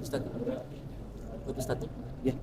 Ustaz, Ustaz. Ya.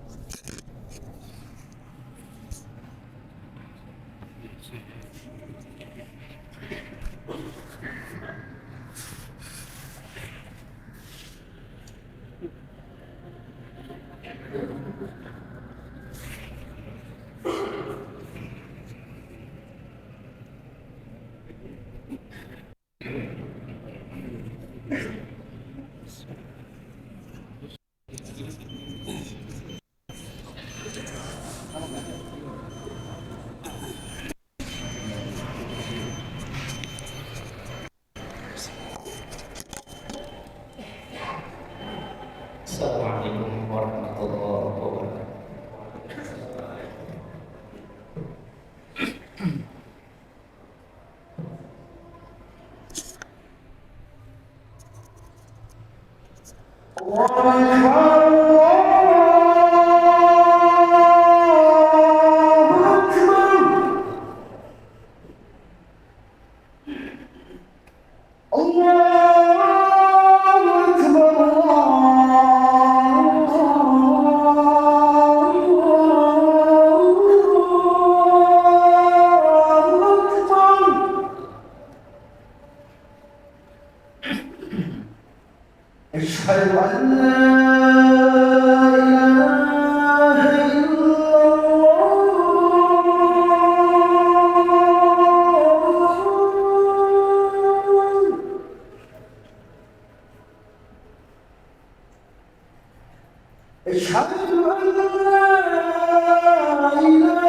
Assalamualaikum warahmatullahi wabarakatuh. أشهد أن لا إله إلا الله. أشهد أن لا إله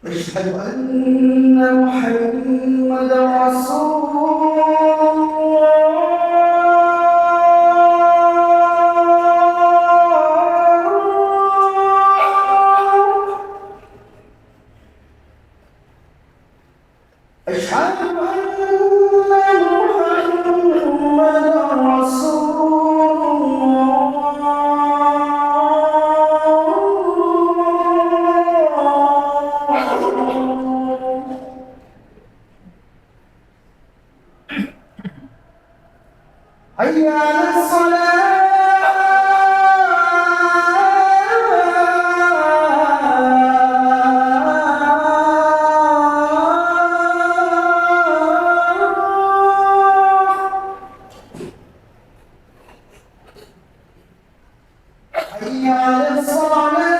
أشهد أن محمدا رسول الله. أشهد أن محمدا رسول حي على الصلاة. حي على الصلاة.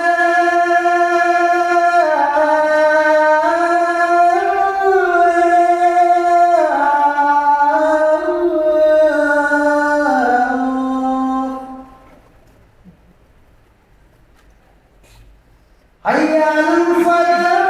حي على الفلاح.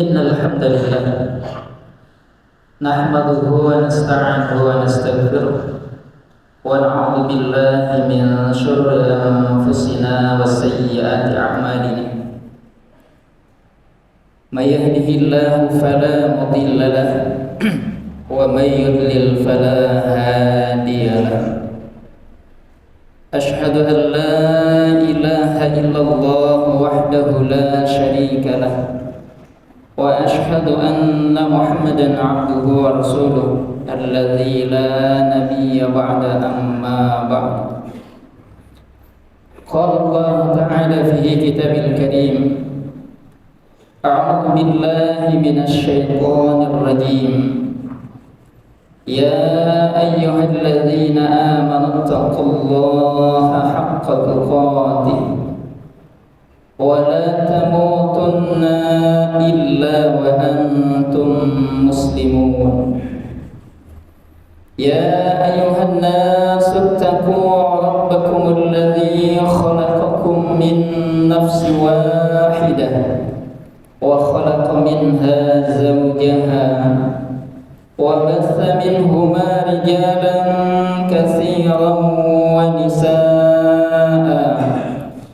إن الحمد لله نحمده ونستعينه ونستغفره ونعوذ بالله من شرور أنفسنا وسيئات أعمالنا من يهده الله فلا مضل له ومن يضلل فلا هادي له أشهد أن لا إله إلا الله وحده لا شريك له وأشهد أن محمدا عبده ورسوله الذي لا نبي بعد أما بعد قال الله تعالى في كتاب الكريم أعوذ بالله من الشيطان الرجيم يا أيها الذين آمنوا اتقوا الله حق تقاته ولا تموتن إلا وأنتم مسلمون يا أيها الناس اتقوا ربكم الذي خلقكم من نفس واحدة وخلق منها زوجها وبث منهما رجالا كثيرا ونساء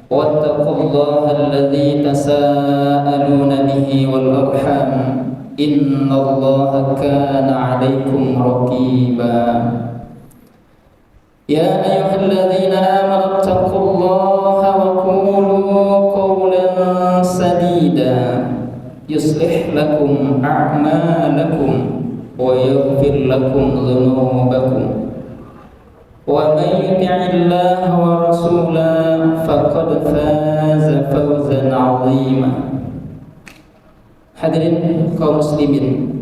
واتقوا الله الذي تساءلون به والأرحام إن الله كان عليكم رقيبا يا أيها الذين آمنوا اتقوا الله وقولوا قولا سديدا يصلح لكم أعمالكم ويغفر لكم ذنوبكم ومن يطع الله ورسوله فقد فاز فوزا عظيما. Hadirin kaum muslimin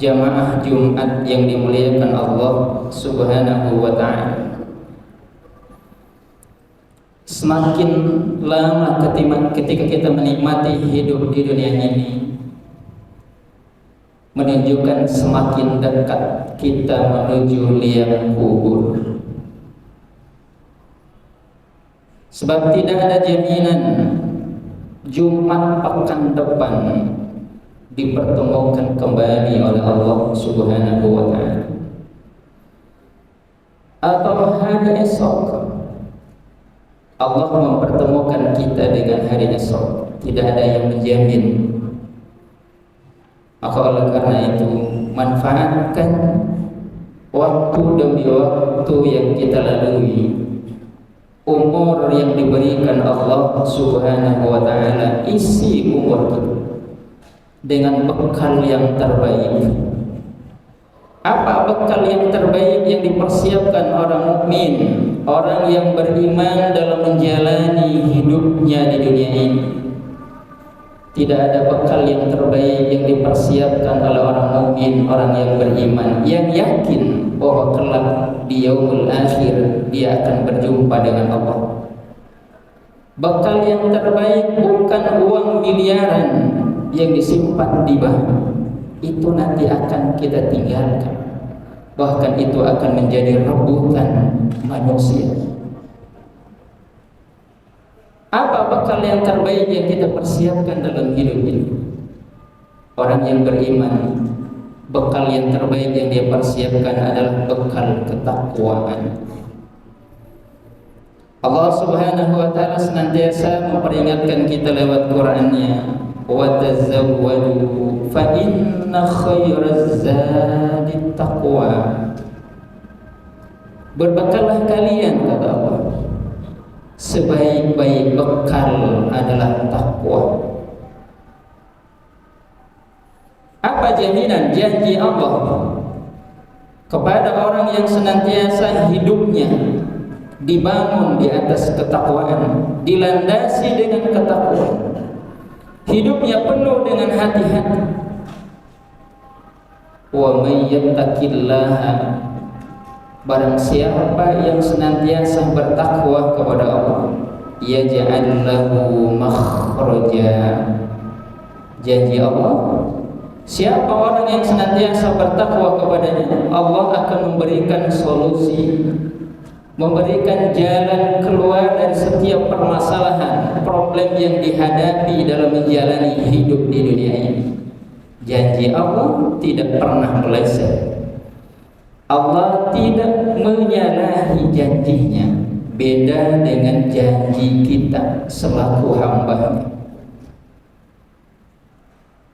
jamaah Jumat yang dimuliakan Allah Subhanahu wa ta'ala, semakin lama ketika kita menikmati hidup di dunia ini menunjukkan semakin dekat kita menuju liang kubur. Sebab tidak ada jaminan Jumat pekan depan dipertemukan kembali oleh Allah Subhanahu wa ta'ala, atau hari esok Allah mempertemukan kita dengan hari esok. Tidak ada yang menjamin. Maka oleh karena itu, manfaatkan waktu demi waktu yang kita lalui, umur yang diberikan Allah Subhanahu wa ta'ala. Isi umur itu dengan bekal yang terbaik. Apa bekal yang terbaik yang dipersiapkan orang mukmin, orang yang beriman dalam menjalani hidupnya di dunia ini? Tidak ada bekal yang terbaik yang dipersiapkan oleh orang mukmin, orang yang beriman, yang yakin bahwa kelak di yaumul akhir dia akan berjumpa dengan Allah. Bekal yang terbaik bukan uang miliaran yang disimpan di bank. Itu nanti akan kita tinggalkan. Bahkan itu akan menjadi rebutan manusia. Apa bekal yang terbaik yang kita persiapkan dalam hidup ini? Orang yang beriman, bekal yang terbaik yang dia persiapkan adalah bekal ketakwaan. Allah Subhanahu wa ta'ala senantiasa memperingatkan kita lewat Qur'annya, wa tazawwadu fa inna khairaz zadi taqwa. Berbekallah kalian, kata Allah, sebaik-baik bekal adalah takwa. Apa jaminan janji Allah kepada orang yang senantiasa hidupnya dibangun di atas ketakwaan, dilandasi dengan ketakwaan, hidupnya penuh dengan hati-hati? Wa may yattaqillaha, barang siapa yang senantiasa bertakwa kepada Allah, yaj'al lahu makhraja. Janji Allah, siapa orang yang senantiasa bertakwa kepadanya, Allah akan memberikan solusi, memberikan jalan keluar dari setiap permasalahan, problem yang dihadapi dalam menjalani hidup di dunia ini. Janji Allah tidak pernah meleset. Allah tidak menyalahi janjinya. Beda dengan janji kita selaku hamba-Nya.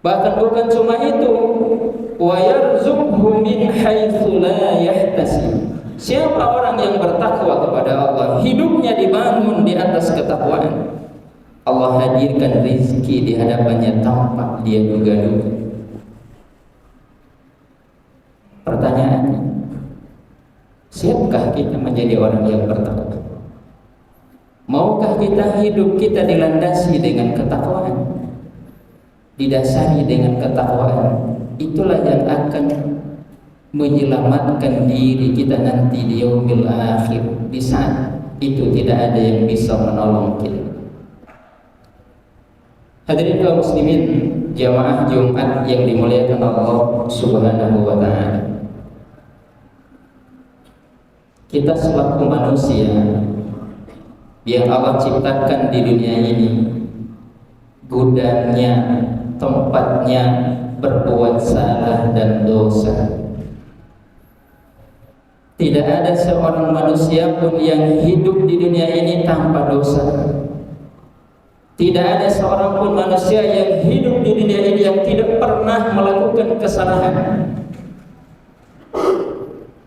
Bahkan bukan cuma itu, wa yarzuqhu min haitsu la yahtasib. Siapa orang yang bertakwa kepada Allah, hidupnya dibangun di atas ketakwaan, Allah hadirkan rezeki di hadapannya tanpa dia duga-duga. Pertanyaannya, siapkah kita menjadi orang yang bertakwa? Maukah kita hidup kita dilandasi dengan ketakwaan, didasari dengan ketakwaan? Itulah yang akan menyelamatkan diri kita nanti di yaumil akhir. Di saat itu tidak ada yang bisa menolong kita. Hadirin kaum muslimin, jamaah Jumat yang dimuliakan Allah Subhanahu wa taala. Kita selaku manusia yang Allah ciptakan di dunia ini, gudangnya, tempatnya berbuat salah dan dosa. Tidak ada seorang manusia pun yang hidup di dunia ini tanpa dosa. Tidak ada seorang pun manusia yang hidup di dunia ini yang tidak pernah melakukan kesalahan,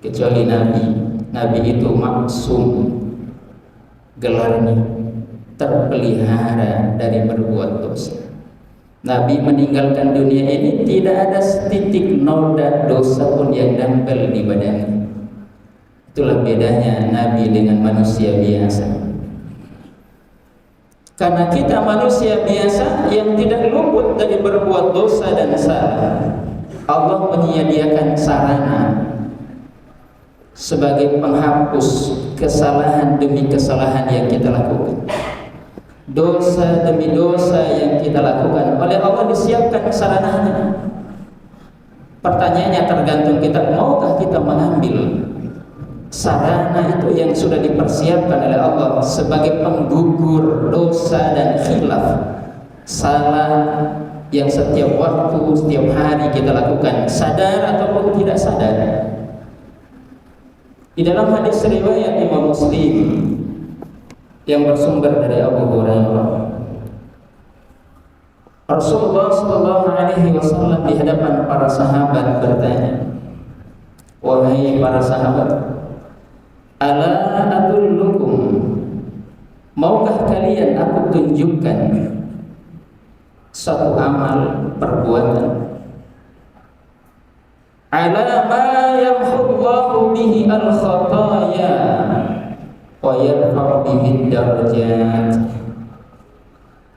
kecuali Nabi. Nabi itu maksum, gelarnya terpelihara dari berbuat dosa. Nabi meninggalkan dunia ini tidak ada setitik noda dosa pun yang nempel di badannya. Itulah bedanya Nabi dengan manusia biasa. Karena kita manusia biasa yang tidak luput dari berbuat dosa dan salah, Allah menyediakan sarana sebagai penghapus kesalahan demi kesalahan yang kita lakukan. Dosa demi dosa yang kita lakukan, oleh Allah disiapkan sarananya. Pertanyaannya tergantung kita, maukah kita mengambil sarana itu yang sudah dipersiapkan oleh Allah sebagai penggugur dosa dan khilaf, salah yang setiap waktu, setiap hari kita lakukan, sadar ataupun tidak sadar. Di dalam hadis riwayat Imam Muslim yang bersumber dari Abu Hurairah, Rasulullah sallallahu alaihi wasallam di hadapan para sahabat bertanya, "Wahai para sahabat, ala adullukum, maukah kalian aku tunjukkan satu amal perbuatan, ala ma yamhullahu bihi al-khataya wa yarfa'u bihi darajat."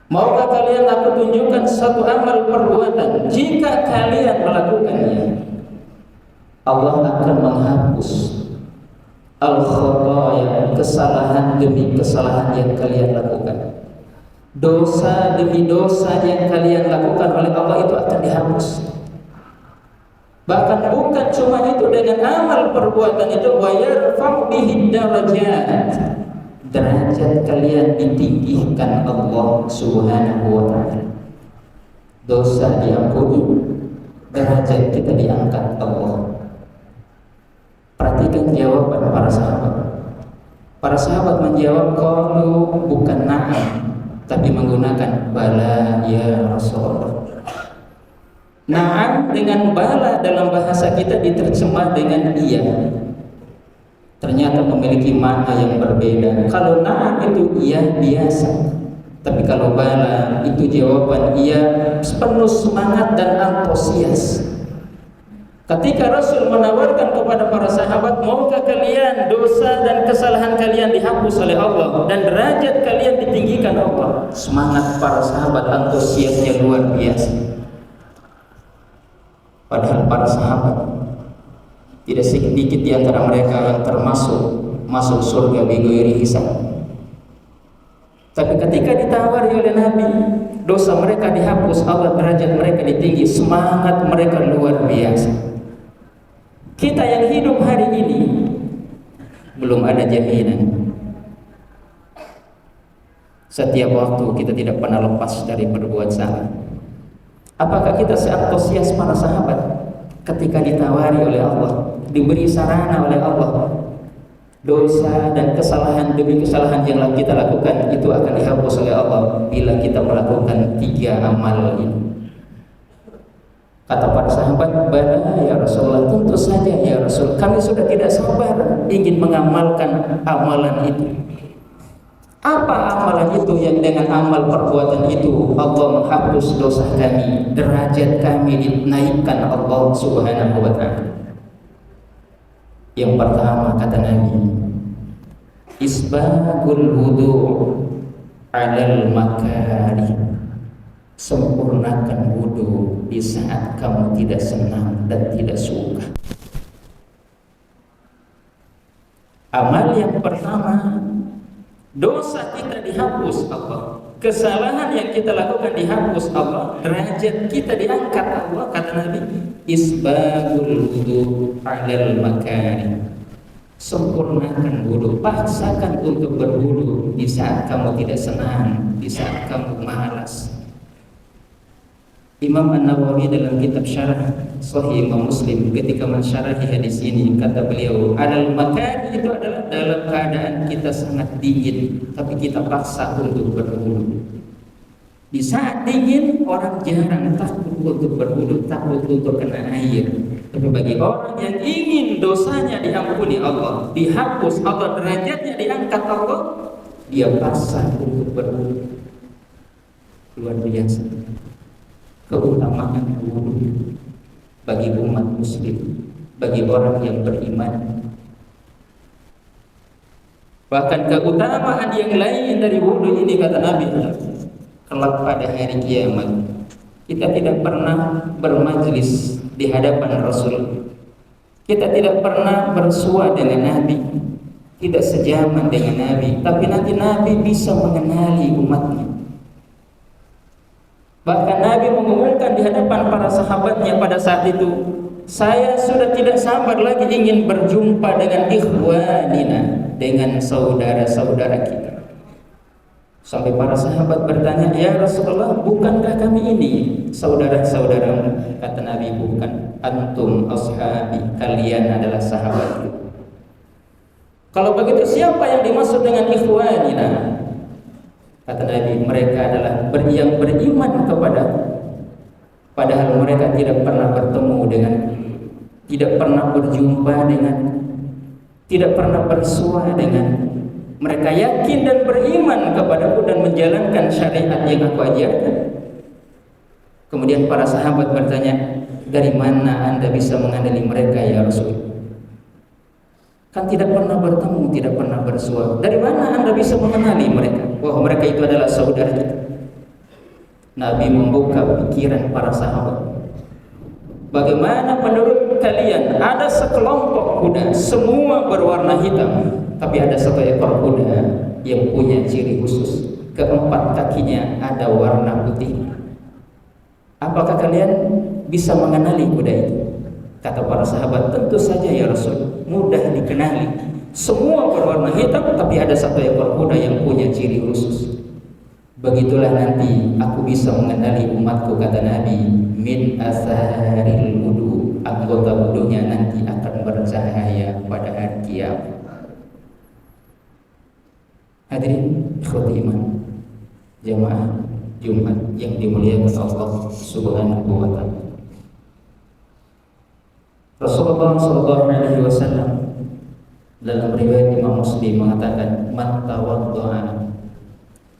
Maukah kalian aku tunjukkan satu amal perbuatan, jika kalian melakukannya, Allah akan menghapus al-khataya, kesalahan demi kesalahan yang kalian lakukan. Dosa demi dosa yang kalian lakukan oleh Allah itu akan dihapus. Bahkan bukan cuma itu, dengan amal perbuatan itu wa yarfa'u bihi darajat, derajat kalian ditinggikan Allah Subhanahu wa taala. Dosa diampuni, derajat kita diangkat Allah. Perhatikan jawaban para sahabat. Para sahabat menjawab, qalu, bukan na'am, tapi menggunakan bala ya Rasulullah. Na'am dengan bala dalam bahasa kita diterjemah dengan iya, ternyata memiliki makna yang berbeda. Kalau na'am itu iya biasa, tapi kalau bala itu jawaban iya penuh semangat dan antusias. Ketika Rasul menawarkan kepada para sahabat, maukah kalian dosa dan kesalahan kalian dihapus oleh Allah dan derajat kalian ditinggikan Allah? Semangat para sahabat, antusiasnya luar biasa. Padahal para sahabat tidak sedikit di antara mereka yang masuk surga bighairi hisab. Tapi ketika ditawari oleh Nabi, dosa mereka dihapus, Allah derajat mereka ditinggi, semangat mereka luar biasa. Kita yang hidup hari ini belum ada jaminan. Setiap waktu kita tidak pernah lepas dari berbuat salah. Apakah kita seantusias para sahabat ketika ditawari oleh Allah, diberi sarana oleh Allah, dosa dan kesalahan demi kesalahan yang kita lakukan itu akan dihapus oleh Allah bila kita melakukan 3 amal ini? Kata para sahabat, "Bala ya Rasulullah, tentu saja ya Rasul, kami sudah tidak sabar ingin mengamalkan amalan itu." Apa amalan itu yang dengan amal perbuatan itu Allah menghapus dosa kami, derajat kami dinaikkan Allah Subhanahu wa ta'ala? Yang pertama kata Nabi, isbagul wudu' alal makari. Sempurnakan wudu di saat kamu tidak senang dan tidak suka. Amal yang pertama, dosa kita dihapus Allah, kesalahan yang kita lakukan dihapus Allah, derajat kita diangkat Allah. Kata Nabi, isbagul wudu alal makari. Sempurnakan wudu, paksakan untuk berwudu di saat kamu tidak senang, di saat kamu malas. Imam An-Nawawi dalam kitab syarah Sahih Imam Muslim ketika mensyarahi hadis ini kata beliau, alal makari itu adalah dalam keadaan kita sangat dingin tapi kita paksa untuk berwudu. Di saat dingin orang jarang takut untuk berwudu, takut untuk kena air. Tapi bagi orang yang ingin dosanya diampuni Allah, dihapus Allah, derajatnya diangkat Allah, dia paksa untuk berwudu. Luar biasa keutamaan wudu bagi umat muslim, bagi orang yang beriman. Bahkan keutamaan yang lain dari wudu ini kata Nabi, kelak pada hari kiamat kita tidak pernah bermajlis di hadapan Rasul, kita tidak pernah bersua dengan Nabi, tidak sejaman dengan Nabi, tapi nanti Nabi bisa mengenali umatnya. Bahkan Nabi mengumumkan di hadapan para sahabatnya pada saat itu, saya sudah tidak sabar lagi ingin berjumpa dengan ikhwanina, dengan saudara-saudara kita. Sampai para sahabat bertanya, ya Rasulullah, bukankah kami ini saudara-saudaramu? Kata Nabi, bukan, antum ashabi, kalian adalah sahabatku. Kalau begitu siapa yang dimaksud dengan ikhwanina? Kata Nabi, mereka adalah yang beriman kepada, padahal mereka tidak pernah bertemu dengan, tidak pernah berjumpa dengan, tidak pernah bersua dengan. Mereka yakin dan beriman kepadaku dan menjalankan syariat yang aku ajarkan. Kemudian para sahabat bertanya, dari mana Anda bisa mengenali mereka ya Rasul? Kan tidak pernah bertemu, tidak pernah bersua. Dari mana Anda bisa mengenali mereka? Wah, mereka itu adalah saudara kita. Nabi membuka pikiran para sahabat. Bagaimana menurut kalian? Ada sekelompok kuda, semua berwarna hitam, tapi ada satu ekor kuda yang punya ciri khusus. Keempat kakinya ada warna putih. Apakah kalian bisa mengenali kuda itu? Kata para sahabat, tentu saja ya Rasul, mudah dikenali. Semua berwarna hitam, tapi ada satu ekor kuda yang punya ciri khusus. Begitulah nanti aku bisa mengenali umatku, kata Nabi, min asaril wudu, anggota wudunya nanti akan bercahaya pada hari kiamat. Hadirin ikhwati iman, jamaah Jumat yang dimuliakan Allah Subhanahu wa ta'ala. Rasulullah SAW dalam riwayat Imam Muslim mengatakan, man tawaddu'a,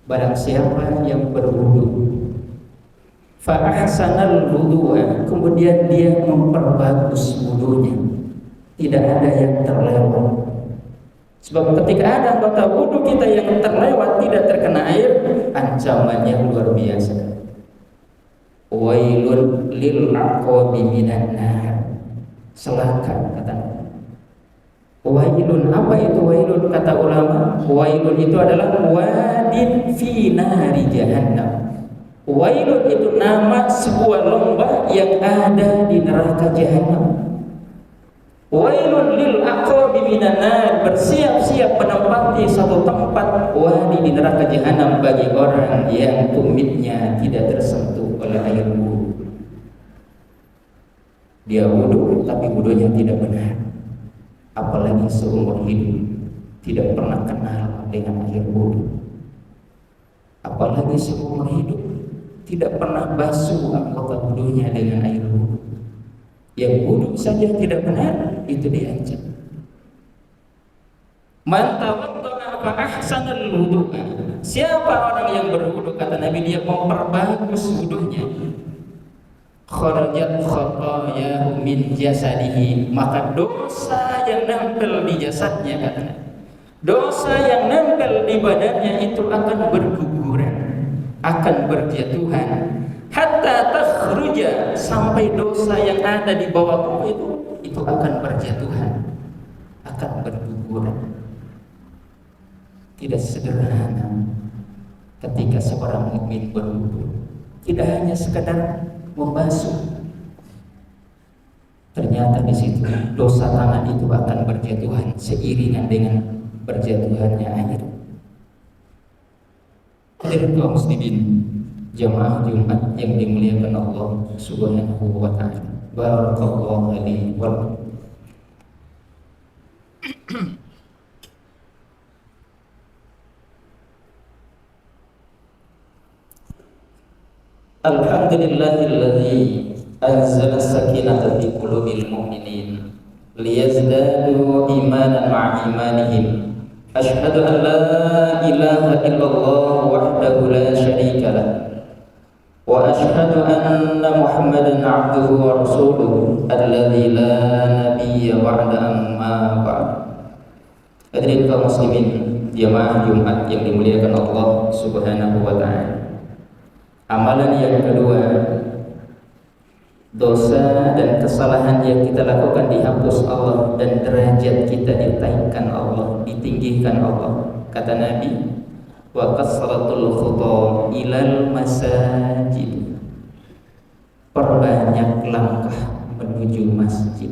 barang siapa yang berwudu, fa ahsanal wudu'a, kemudian dia memperbagus wudunya, tidak ada yang terlewat. Sebab ketika ada anggota wudu kita yang terlewat, tidak terkena air, ancamannya luar biasa. Wailun lil aqabi minan nar, celaka kata. Wailun, apa itu wailun? Kata ulama, wailun itu adalah wadin fi nari jahannam. Wailun itu nama sebuah lomba yang ada di neraka jahannam. Wailun lil aqabi minan nar, bersiap-siap menempati satu tempat wadi di neraka jahannam bagi orang yang tumitnya tidak tersentuh oleh air wudu. Dia wudu tapi wudunya tidak benar. Apalagi seumur hidup tidak pernah kenal dengan air wudu. Apalagi seumur hidup tidak pernah basuh anggota wudunya dengan air wudu. Yang wudu saja tidak benar, itu diancam. Man tawadda'a fa ahsanal wudu'a. Siapa orang yang berwudu, kata Nabi, dia memperbagus wudunya, kharajat khatayahu min jasadihi, maka dosa yang nempel di jasadnya, kata Nabi, dosa yang nempel di badannya itu akan berguguran, akan berjatuhan, hatta takhruja, sampai dosa yang ada di bawah tubuh itu akan berjatuhan, akan berguguran. Tidak sederhana ketika seorang mukmin berwudu, tidak hanya sekedar membasuh. Ternyata di situ dosa tangan itu akan berjatuhan seiringan dengan berjatuhannya air. Hadirin kaum muslimin, jamaah Jumat yang dimuliakan Allah Subhanahu wa taala. Barakallahu li wa lakum. Alhamdulillahilladzi anzala sakinata fi qulubil mu'minin liyazdadu imanan ma'a imanihim. Asyhadu an la ilaha illallah wahdahu la syarika lah wa asyhadu anna Muhammadan 'abduhu wa rasuluhu alladzi la nabiyya ba'da amma ba'd. Hadirin kaum muslimin, jamaah Jumat yang dimuliakan Allah Subhanahu wa taala. Amalan yang kedua, dosa dan kesalahan yang kita lakukan dihapus Allah dan derajat kita ditaikkan Allah, ditinggikan Allah. Kata Nabi, wa kasratul khuta ilal masajid, perbanyak langkah menuju masjid.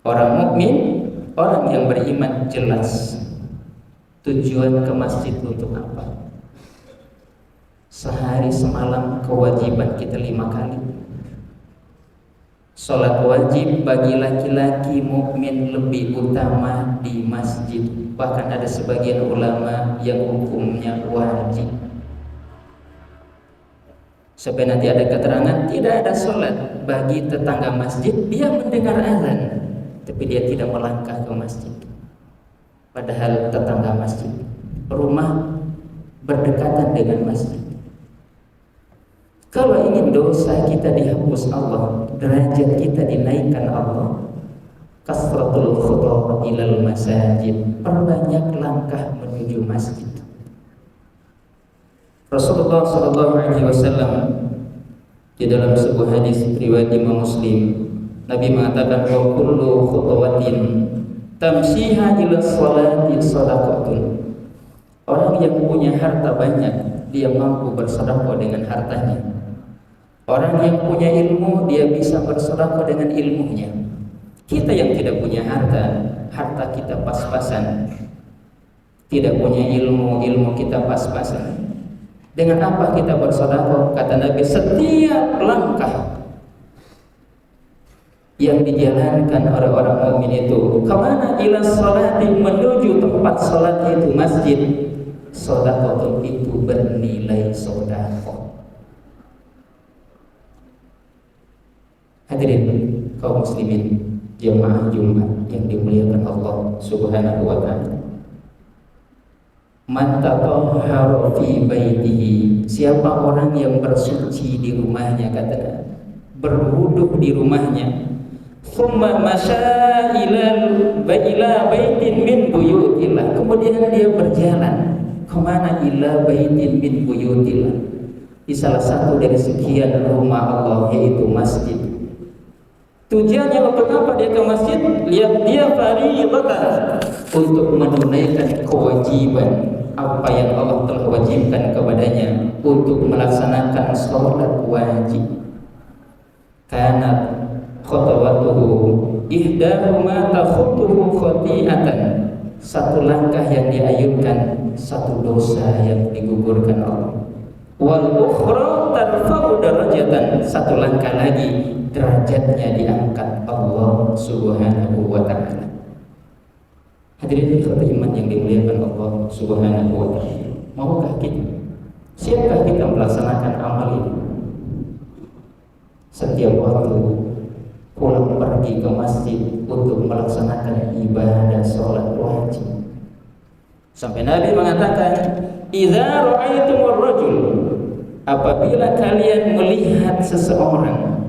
Orang mukmin, orang yang beriman jelas tujuan ke masjid untuk apa. Sehari semalam kewajiban kita 5 kali. Sholat wajib bagi laki-laki mukmin lebih utama di masjid. Bahkan ada sebagian ulama yang hukumnya wajib. Sampai nanti ada keterangan tidak ada sholat bagi tetangga masjid, dia mendengar azan tapi dia tidak melangkah ke masjid. Padahal tetangga masjid, rumah berdekatan dengan masjid. Kalau ingin dosa kita dihapus Allah, derajat kita dinaikkan Allah, kasratul khuta ilal masajid, perbanyak langkah menuju masjid. Rasulullah SAW di dalam sebuah hadis riwayat Imam Muslim, Nabi mengatakan, wa kullu khutwatin tamshiha ila sholati sadaqatun. Orang yang punya harta banyak, dia mampu bersedekah dengan hartanya. Orang yang punya ilmu, dia bisa bersedekah dengan ilmunya. Kita yang tidak punya harta, harta kita pas-pasan. Tidak punya ilmu, ilmu kita pas-pasan. Dengan apa kita bersedekah? Kata Nabi, setiap langkah yang dijalankan oleh orang mukmin itu kemana? Ila sholati, menuju tempat sholat itu masjid. Sedekah itu bernilai sedekah. Hadirin kaum muslimin, jemaah Jumat yang dimuliakan Allah Subhanahu wa taala. Man tatahhara fi baitihi, siapa orang yang bersuci di rumahnya, kata berwudu di rumahnya, thumma masya ila baitin min buyutillah, kemudian dia berjalan kemana? Ila baitin min buyutillah, di salah satu dari sekian rumah Allah, yaitu masjid. Tujuannya untuk apa dia ke masjid? Lihat dia fariidatan, untuk menunaikan kewajiban apa yang Allah telah wajibkan kepadanya, untuk melaksanakan sholat wajib. Karena khutwatuhu ihdahuma takhutuhu khati'atan, satu langkah yang diayunkan satu dosa yang digugurkan Allah. wal ukhra tarfa'u darajatan, satu langkah lagi derajatnya diangkat Allah Subhanahu wa taala. Hadirin iman yang dimuliakan Allah Subhanahu wa taala. Maukah kita? Siapkah kita melaksanakan amal ini? Setiap waktu pulang pergi ke masjid untuk melaksanakan ibadah sholat wajib. Sampai Nabi mengatakan, "Idza ra'aitumur rajul," apabila kalian melihat seseorang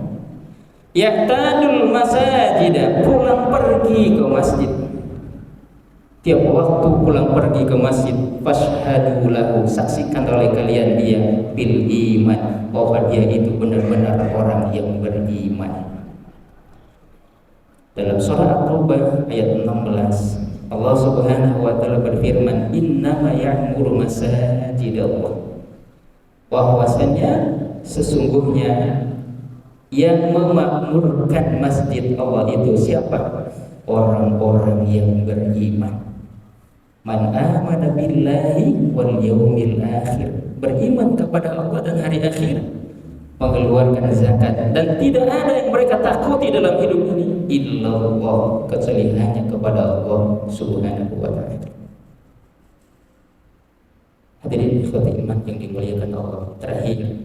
yahtadul masajid, pulang pergi ke masjid, tiap waktu pulang pergi ke masjid, fashhadu lahu, saksikan oleh kalian dia bil iman, bahwa dia itu benar-benar orang yang beriman. Dalam surah At-Taubah ayat 16, Allah Subhanahu wa taala berfirman, "Innama ya'muru masajidallah." Bahwasanya sesungguhnya yang memakmurkan masjid Allah itu siapa? Orang-orang yang beriman. Man amana billahi wal yaumil akhir, beriman kepada Allah dan hari akhir, mengeluarkan zakat, dan tidak ada yang mereka takuti dalam hidup ini illallah, kecuali hanya kepada Allah Subhanahu wa taala. Hadirin ikhwati iman yang dimuliakan Allah, terakhir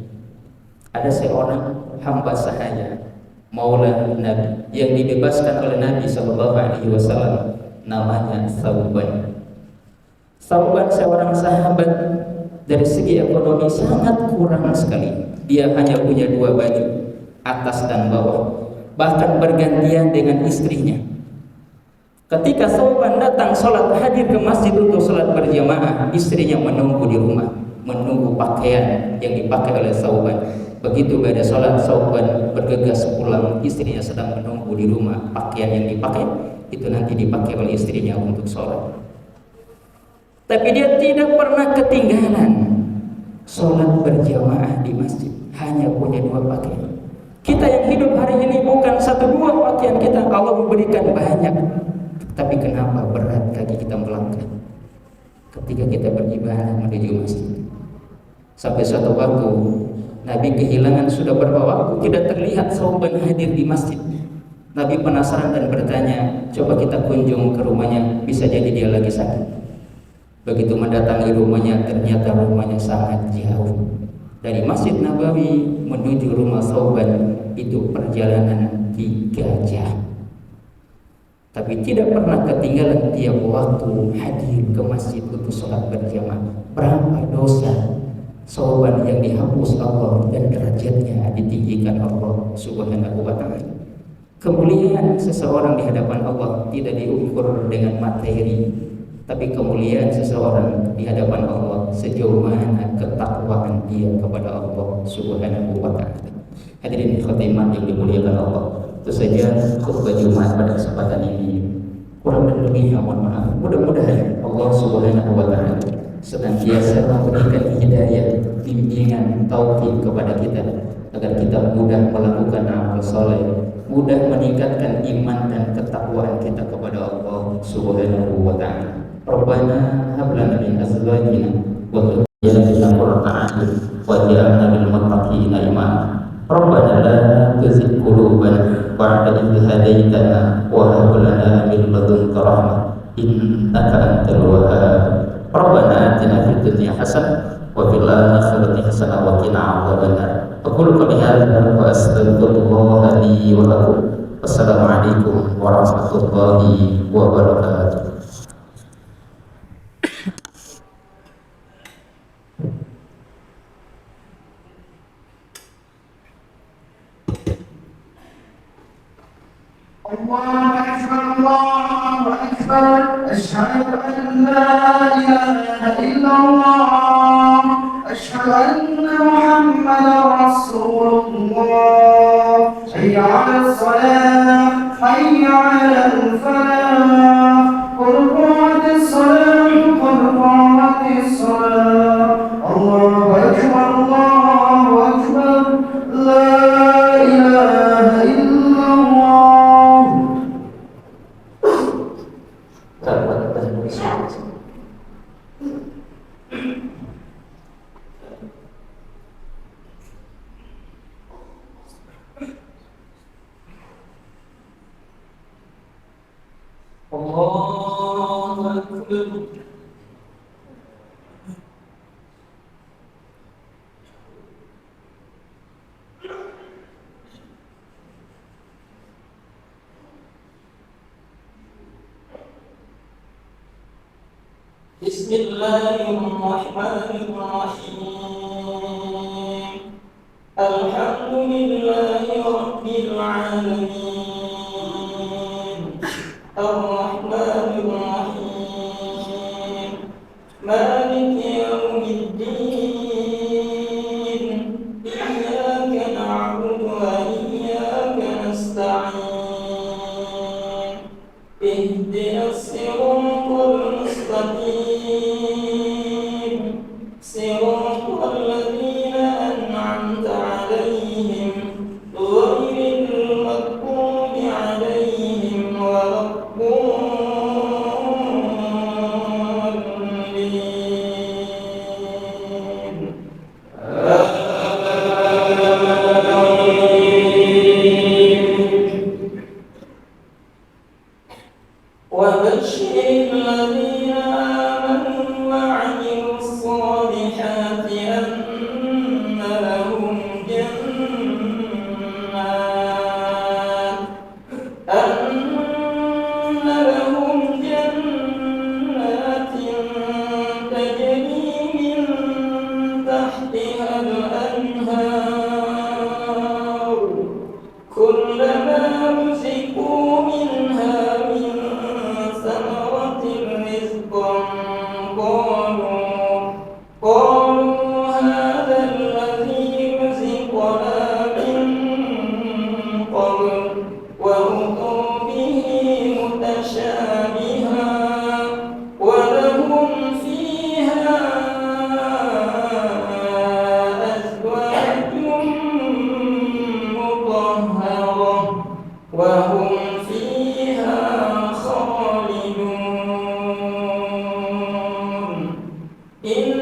ada seorang hamba sahaya Maula Nabi yang dibebaskan oleh Nabi SAW, namanya Thauban. Thauban seorang sahabat, dari segi ekonomi sangat kurang sekali. Dia hanya punya 2 baju, atas dan bawah, bahkan bergantian dengan istrinya. Ketika Thauban datang hadir ke masjid untuk sholat berjamaah, istrinya menunggu di rumah, menunggu pakaian yang dipakai oleh Thauban. Begitu pada sholat, Thauban bergegas pulang, istrinya sedang menunggu di rumah. Pakaian yang dipakai itu nanti dipakai oleh istrinya untuk sholat. Tapi dia tidak pernah ketinggalan sholat berjamaah di masjid, hanya punya 2 pakaian. Kita yang hidup hari ini bukan 1-2 pakaian kita, Allah memberikan banyak. Tapi kenapa berat kaki kita melangkah ketika kita beribadah menuju masjid? Sampai suatu waktu Nabi kehilangan, sudah berapa waktu tidak terlihat Thauban hadir di masjid. Nabi penasaran dan bertanya, coba kita kunjung ke rumahnya, bisa jadi dia lagi sakit. Begitu mendatangi rumahnya, ternyata rumahnya sangat jauh. Dari Masjid Nabawi menuju rumah Thauban itu perjalanan 3 jam. Tapi tidak pernah ketinggalan tiap waktu hadir ke masjid untuk sholat berjamaah. Berapa dosa Thauban yang dihapus Allah dan derajatnya ditinggikan Allah Subhanahu wa taala. Kemuliaan seseorang di hadapan Allah tidak diukur dengan materi, tapi kemuliaan seseorang di hadapan Allah sejauh mana ketakwaan dia kepada Allah Subhanahu wa taala. Hadirin ikhwati iman yang dimuliakan Allah, itu saja khutbah Jumat pada kesempatan ini. Kurang dan lebihnya mohon maaf. Mudah-mudahan Allah Subhanahu wa taala senantiasa memberikan hidayah, bimbingan, taufik kepada kita agar kita mudah melakukan amal soleh, mudah meningkatkan iman dan ketakwaan kita kepada Allah Subhanahu wa taala. Rabbana hab lana min azwajina wa dhurriyyatina qurrata a'yun waj'alna lil muttaqina imama. Rabbana la tuzigh qulubana ba'da idh hadaytana wa hab lana min ladunka rahmah innaka antal wahhab. Rabbana atina fid dunya hasanah wa fil akhirati hasanah wa qina adzabannar. Aqulu qawli hadza wa astaghfirullaha li wa lakum. Wassalamualaikum warahmatullahi wabarakatuh. الله أكبر الله أكبر أشهد أن لا إله إلا الله أشهد أن محمدا رسول الله حي على الصلاة حي على الفلاح قل قامت الصلاة قل قامت الصلاة الله أكبر الله أكبر لا إله إلا الله. بسم الله الرحمن الرحيم الحمد لله رب العالمين الرحمن الرحيم مالك يوم الدين إياك نعبد وإياك نستعين اهدنا الصراط المستقيم صراط الذين أنعمت عليهم غير المغضوب عليهم ولا الضالين وبشر الذين آمنوا وعملوا الصالحات أن لهم جنات تجري من تحتها الأنهار كلما رزقوا منها من ثمرة رزقا قالوا هذا الذي رزقنا من قبل وأتوا به متشابها ولهم فيها أزواج مطهرة وهم فيها خالدون إن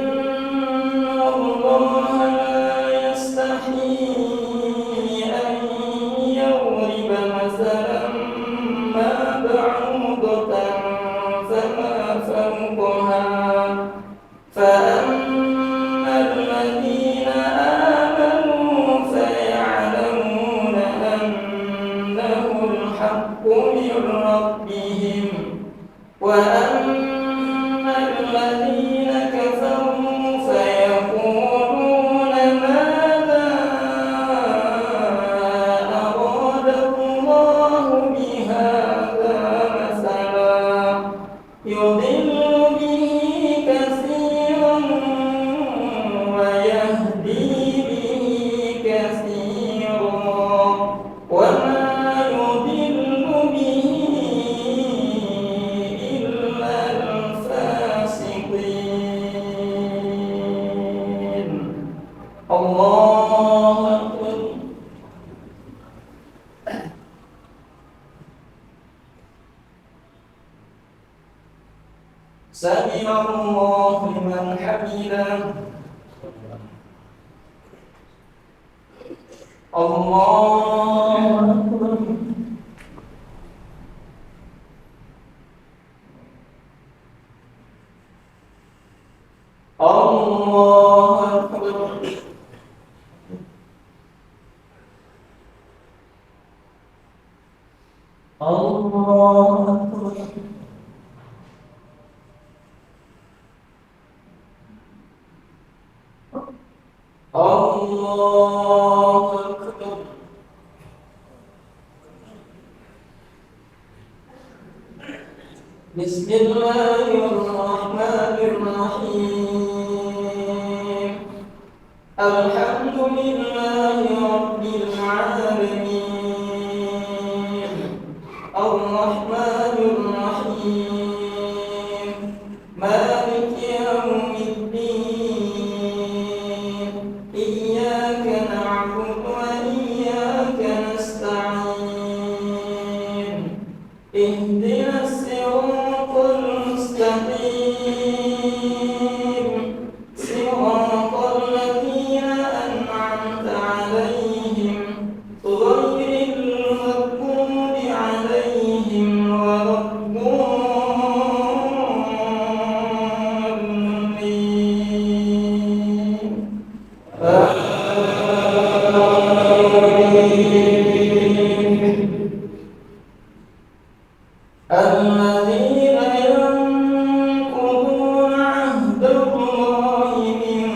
الله لا يستحيي أن يضرب مثلا ما بعوضة فما فوقها فأما الذين آمنوا فيعلمون أنه الحق من ربهم وأما الذين كفروا فيقولون ماذا أراد الله بهذا مثلا يضل به كثيرا ويهدي به كثيرا وما يضل به إلا الفاسقين الله أكبر سمع الله لمن حمده الله أكبر الله أكبر الله أكبر الله أكبر بسم الله الرحمن الرحيم الحمد لله رب العالمين الرحمن الرحيم مالك يوم الدين إياك نعبد وإياك نستعين اهدنا الصراط المستقيم صراط الذين أنعمت عليهم غير المغضوب عليهم ولا الضالين الذين ينقضون عهد الله من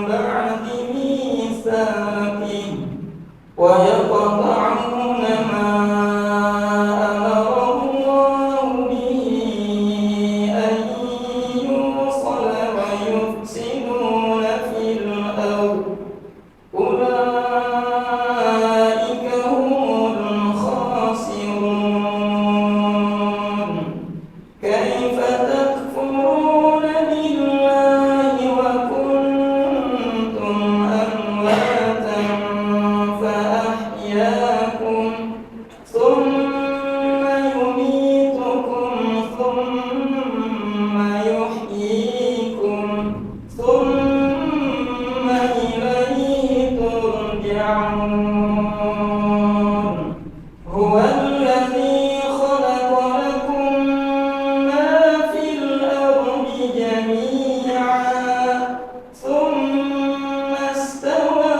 بعد ميثاقه ويقطعون ما أمر الله به أن يوصل ويفسدون في الأرض أولئك هم الخاسرون كيف تكفرون بالله وكنتم أمواتا فأحياكم ثم يميتكم ثم يحييكم ثم إليه ترجعون هو الذي خلق لكم ما في الأرض جميعا ثم استوى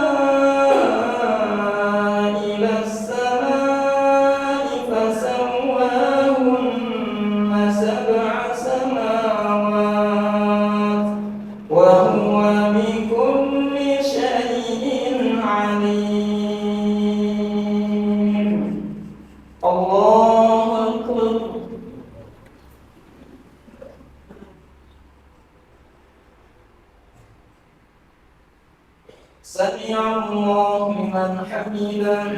إلى السماء فسواهن سبع سماوات وهو بكل شيء عليم الله أكبر سمع الله لمن حمده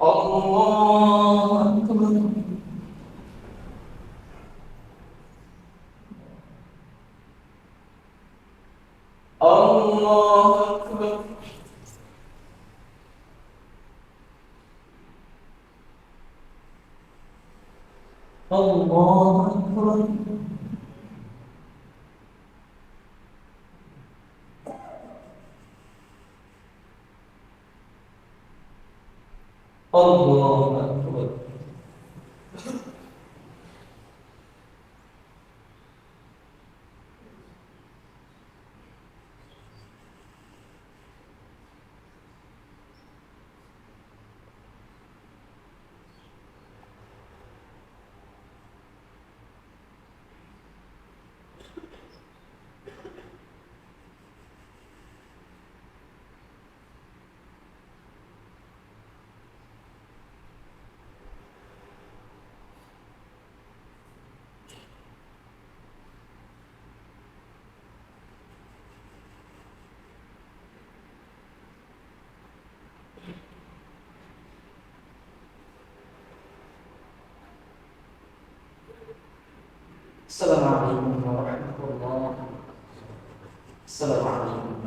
الله أكبر الله أكبر الله أكبر الله أكبر Assalamualaikum warahmatullahi wabarakatuh. Assalamualaikum.